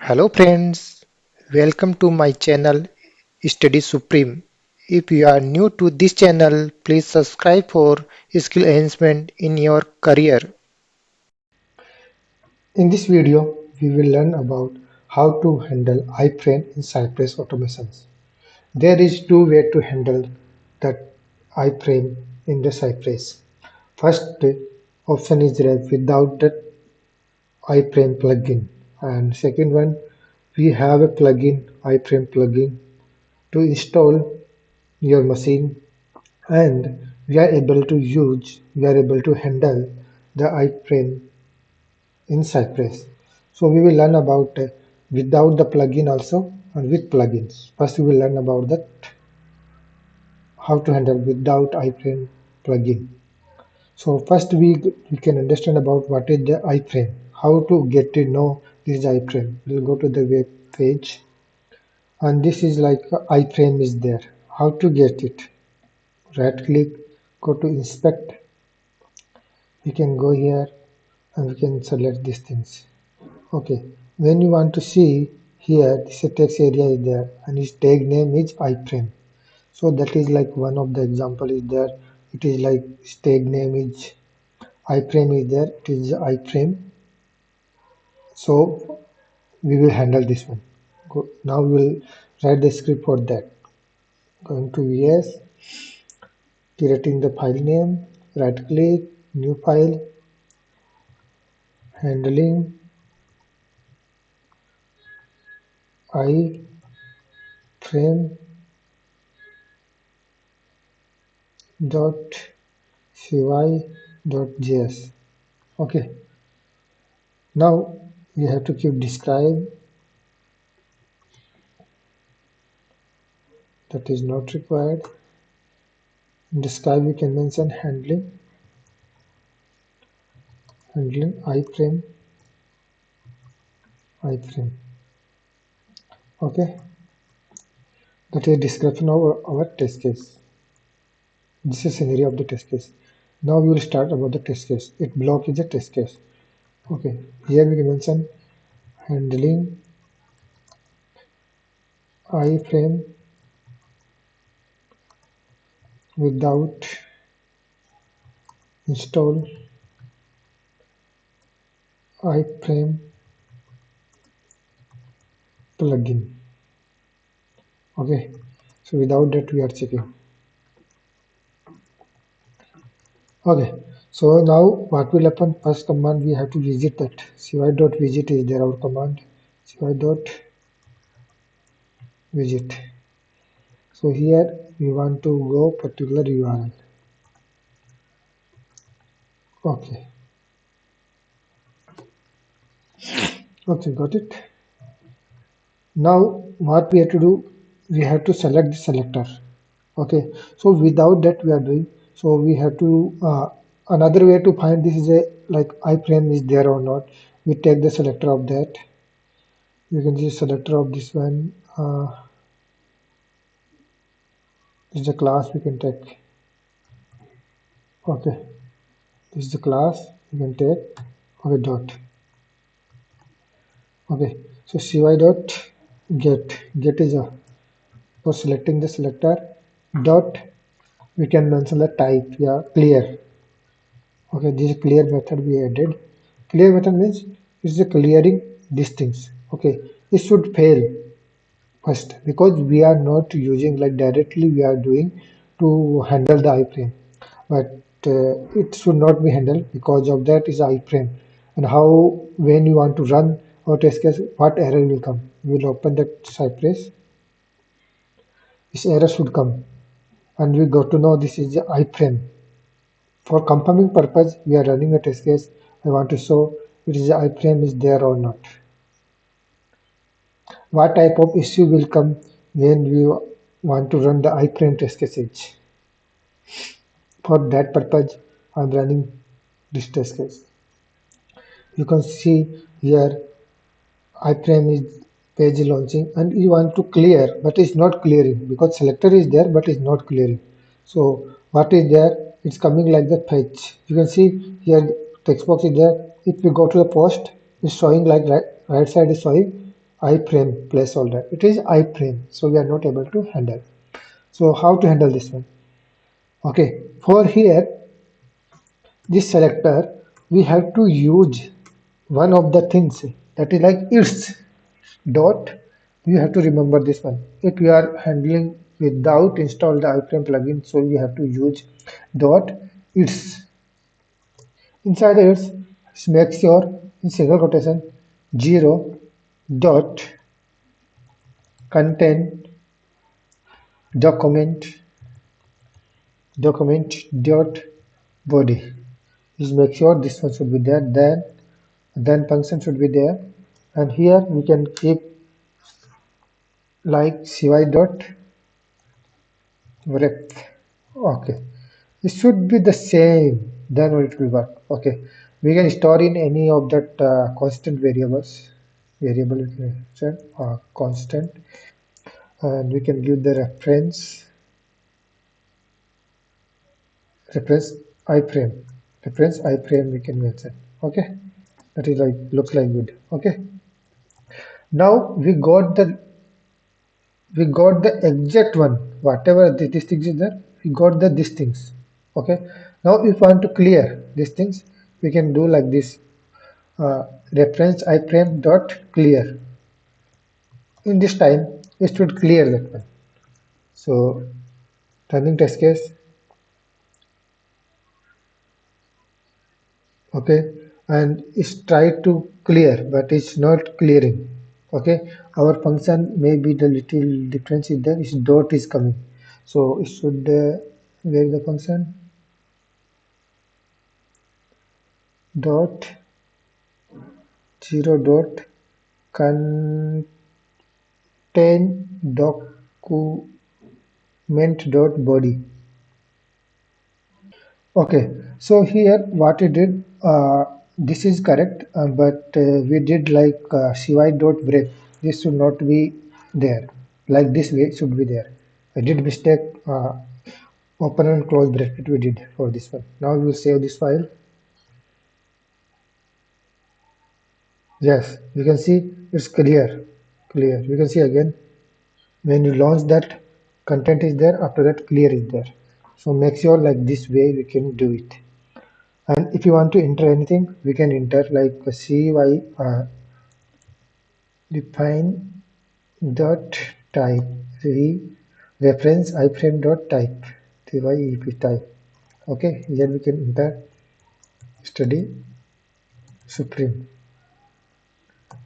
Hello friends, welcome to my channel Study Supreme. If you are new to this channel, please subscribe for skill enhancement in your career. In this video, we will learn about how to handle iFrame in Cypress automations. There is two ways to handle that iFrame in the Cypress. First option is there without the iFrame plugin, and second one, we have a plugin, iFrame plugin, to install your machine, and we are able to handle the iframe in Cypress. So we will learn about without the plugin also and with plugins. First we will learn about that how to handle without iframe plugin. So first we can understand about what is the iframe, how to get to know this iframe. We'll go to the web page, and this is like iframe is there. How to get it? Right click, go to inspect. We can go here and we can select these things. Okay, when you want to see here, this text area is there and its tag name is iFrame. So that is like one of the example is there. It is like its tag name is iFrame is there. It is iFrame. So we will handle this one. Now we will write the script for that. Going to VS, creating the file name, right click, new file, handling iFrame dot cy.js. Okay, now we have to keep describe, that is not required. In describe we can mention handling iframe. Okay, that is description of our test case. This is scenario of the test case. Now we will start about the test case. It block is a test case. Okay, here we can mention handling iframe without install iframe plugin. Okay, so without that we are checking. Okay, so now what will happen? First command we have to visit that cy.visit is there, our command cy.visit. So here we want to go particular URL. Okay, got it. Now what we have to do? We have to select the selector. Okay, so without that we are doing. So we have to another way to find this is a like iframe is there or not. We take the selector of that. You can see selector of this one. This is the class we can take. Okay, this is the class you can take. Okay, dot. Okay, so cy dot get is a for selecting the selector. Dot we can mention the type. Yeah, clear. Okay, this clear method we added. Clear method means it's the clearing these things. Okay, it should fail first because we are not using like directly we are doing to handle the iframe, but it should not be handled because of that is iframe. And how when you want to run our test case, what error will come? We will open that Cypress. This error should come, and we got to know this is the iframe. For confirming purpose, we are running a test case. I want to show it is the iframe is there or not. What type of issue will come when we want to run the iframe test case? For that purpose, I am running this test case. You can see here iframe is page launching and you want to clear, but it's not clearing because selector is there but it's not clearing. So what is there? It's coming like the fetch. You can see here text box is there. If we go to the post, it's showing like right side is showing iFrame placeholder. It is iFrame, so we are not able to handle. So how to handle this one? Okay, for here this selector we have to use one of the things that is like its dot. You have to remember this one. If you are handling without install the iFrame plugin, so you have to use dot its. Inside its, make sure in single quotation 0 dot content document dot body. Just make sure this one should be there, then function should be there, and here we can keep like cy dot ref. Okay, it should be the same, then it will work. Okay, we can store in any of that constant variable we can set constant, and we can give the reference iframe we can mention. Okay, that is like looks like good. Okay, now we got the exact one, whatever these things is there, we got the these things. Okay, now if we want to clear these things, we can do like this, reference iframe dot clear. In this time it should clear that one. So running test case. Okay, and it's try to clear but it's not clearing. Okay, our function may be the little difference is there, is dot is coming, so it should where the function dot 0 dot contain document dot body. Okay, so here what we did, this is correct, but we did like cy dot break. This should not be there. Like this way it should be there. I did mistake. Open and close bracket we did for this one. Now we will save this file. Yes, you can see it's clear. Clear. You can see again when you launch that, content is there. After that, clear is there. So make sure like this way we can do it. And if you want to enter anything, we can enter like cy define dot type reference iframe dot type type type. Okay, here we can enter study supreme.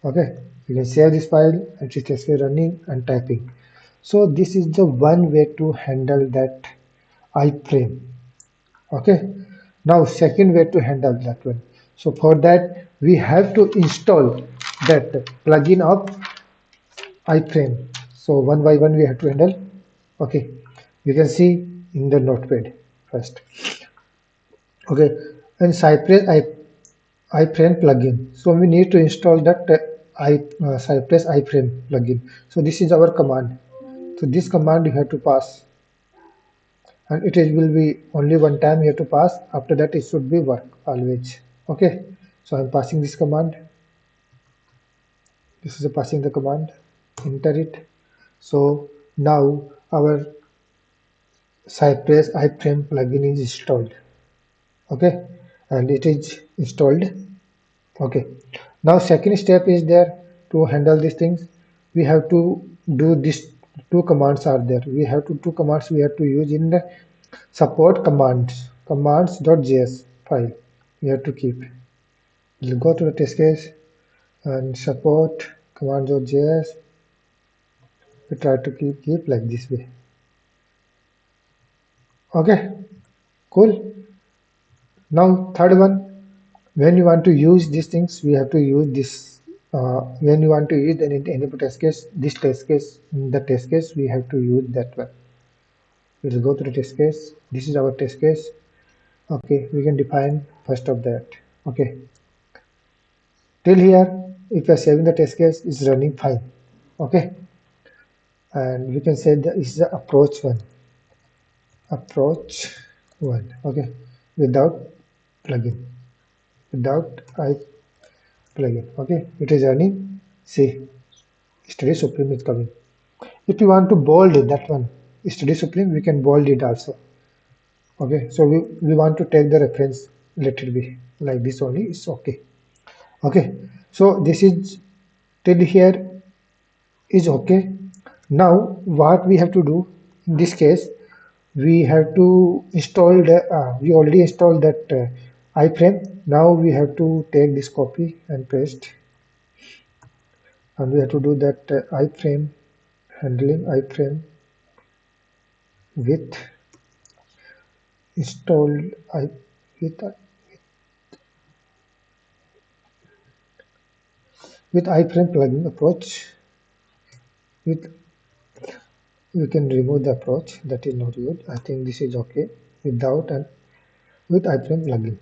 Okay, you can save this file and it is running and typing. So this is the one way to handle that iframe. Okay, now second way to handle that one. So for that we have to install that plugin of iFrame. So one by one we have to handle. Okay, you can see in the notepad first. Okay, and iFrame plugin. So we need to install that Cypress iFrame plugin. So this is our command. So this command you have to pass, and will be only one time you have to pass. After that it should be work always. Okay, so I'm passing this command. This is a passing the command. Enter it. So now our Cypress iFrame plugin is installed. Okay, and it is installed. Okay, now second step is there to handle these things. We have to do this. Two commands are there. We have to two commands we have to use in the support commands.js file. We have to keep. We'll go to the test case and support commands.js. We try to keep like this way. Okay, cool. Now third one, when you want to use these things, we have to use this. When you want to use any test case, this test case, in the test case, we have to use that one. We'll go to the test case. This is our test case. Okay, we can define first of that. Okay, till here, if you are saving the test case, it's running fine. Okay, and we can say that is the approach one. Approach one. Okay, without plugin, without I plugin. Okay, it is running. See, study supreme is coming. If you want to bold that one, study supreme, we can bold it also. Okay, so we want to take the reference, let it be like this only, it's okay. Okay, so this is till here is okay. Now what we have to do in this case, we have to install the we already installed that iframe. Now we have to take this copy and paste, and we have to do that iframe handling iframe with installed I with with iframe plugin approach. With we can remove the approach, that is not good. I think this is okay without and with iFrame plugin.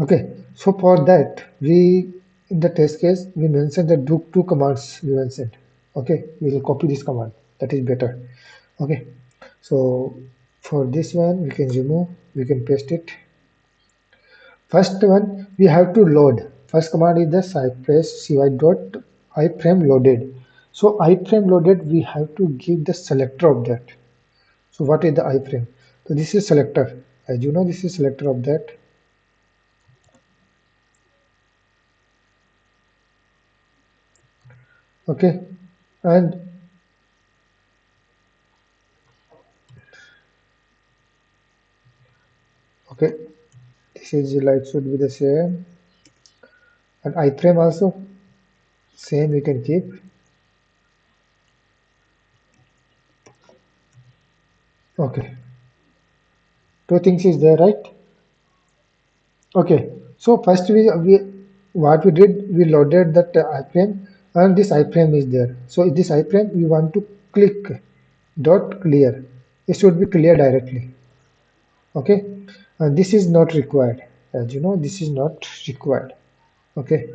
Okay, so for that we in the test case we mentioned the two commands we mentioned. Okay, we will copy this command, that is better. Okay, so for this one we can remove, we can paste it. First one we have to load. First command is the cypress cy dot iframe loaded. So iframe loaded we have to give the selector of that. So what is the iframe? So this is selector. As you know, this is selector of that. Okay, and okay, this is like should be the same. And iframe also same we can keep. Okay, two things is there, right? Okay, so first we what we did, we loaded that iframe, and this iframe is there. So in this iframe we want to click dot clear. It should be clear directly. Okay, and this is not required. As you know, this is not required. Okay,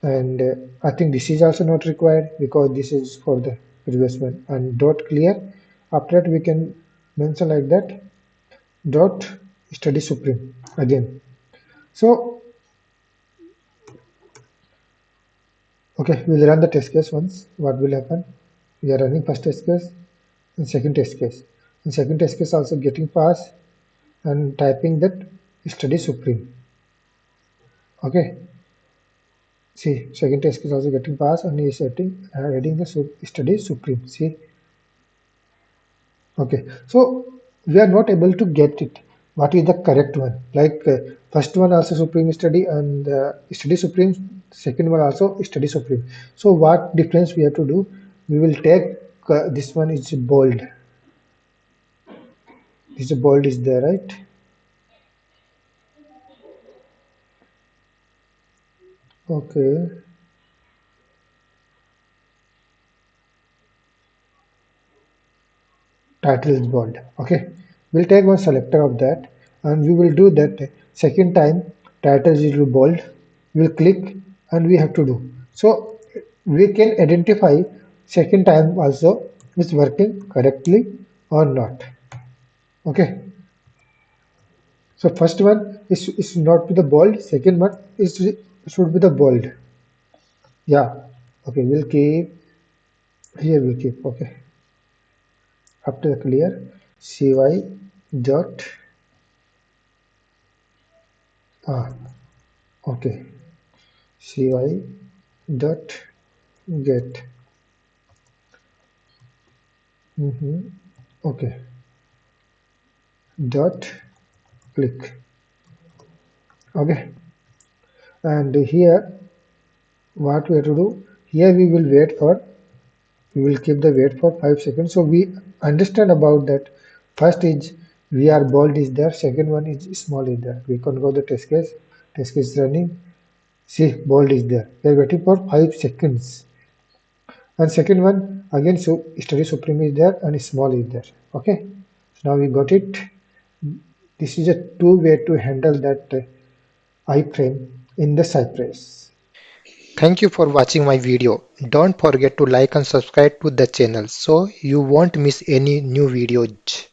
and I think this is also not required because this is for the previous one. And dot clear, after that we can mention like that dot study supreme again. So okay, we'll run the test case once. What will happen? We are running first test case and second test case. And second test case also getting pass and typing that study supreme. Okay, see, second test case also getting pass and is setting adding the study supreme. See, okay, so we are not able to get it. What is the correct one? Like first one also Supreme study and study Supreme, second one also study Supreme. So what difference we have to do? We will take this one is bold. This bold is there, right? Okay, title is bold. Okay, we'll take one selector of that and we will do that second time title is bold. We'll click and we have to do. So we can identify second time also is working correctly or not. Okay, so first one is not with the bold, second one is should be the bold. Yeah, okay, we'll keep here, we'll keep. Okay, after the clear cy dot ah okay, cy dot get. Okay, dot click. Okay, and here what we have to do, here we will wait for, we will keep the wait for 5 seconds. So we understand about that. First is we are bold is there, second one is small is there. We can go the test case is running. See, bold is there. We are waiting for 5 seconds. And second one again, so study supreme is there and small is there. Okay, so now we got it. This is a two way to handle that iframe in the Cypress. Thank you for watching my video. Don't forget to like and subscribe to the channel so you won't miss any new videos.